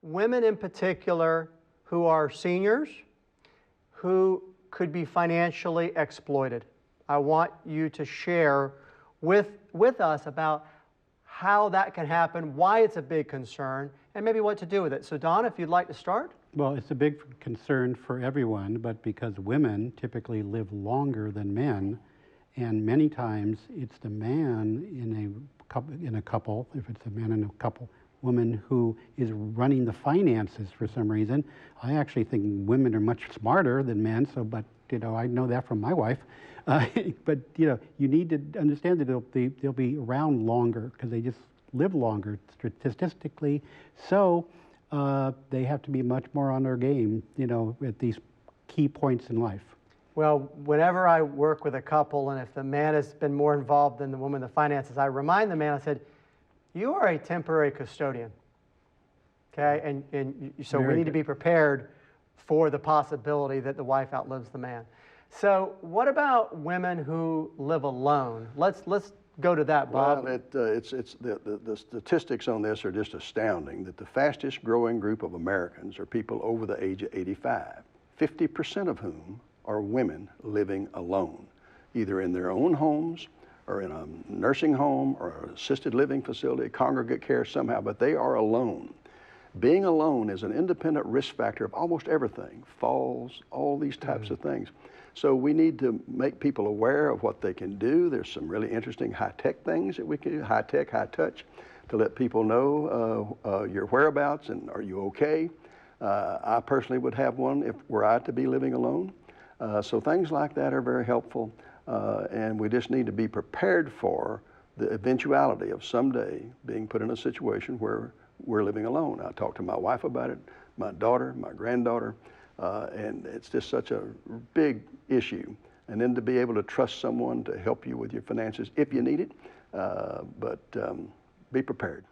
Women in particular who are seniors, who could be financially exploited. I want you to share with us about how that can happen, why it's a big concern, and maybe what to do with it. So Don, if you'd like to start. Well, it's a big concern for everyone, but because women typically live longer than men, and many times it's the man in a couple, if it's a man in a couple, woman who is running the finances for some reason. I actually think women are much smarter than men, but I know that from my wife. But you need to understand that they'll be around longer because they just live longer statistically. So they have to be much more on their game, at these key points in life. Well, whenever I work with a couple, and if the man has been more involved than the woman in the finances, I remind the man, I said, you are a temporary custodian, okay? And so we need to be prepared for the possibility that the wife outlives the man. So what about women who live alone? Let's go to that, Bob. Well, the statistics on this are just astounding, that the fastest growing group of Americans are people over the age of 85, 50% of whom are women living alone, either in their own homes or in a nursing home or an assisted living facility, congregate care somehow, but they are alone. Being alone is an independent risk factor of almost everything, falls, all these types of things. So we need to make people aware of what they can do. There's some really interesting high-tech things that we can do, high-tech, high-touch, to let people know your whereabouts and are you okay. I personally would have one were I to be living alone. So things like that are very helpful. And we just need to be prepared for the eventuality of someday being put in a situation where we're living alone. I talked to my wife about it, my daughter, my granddaughter, and it's just such a big issue. And then to be able to trust someone to help you with your finances if you need it, but be prepared.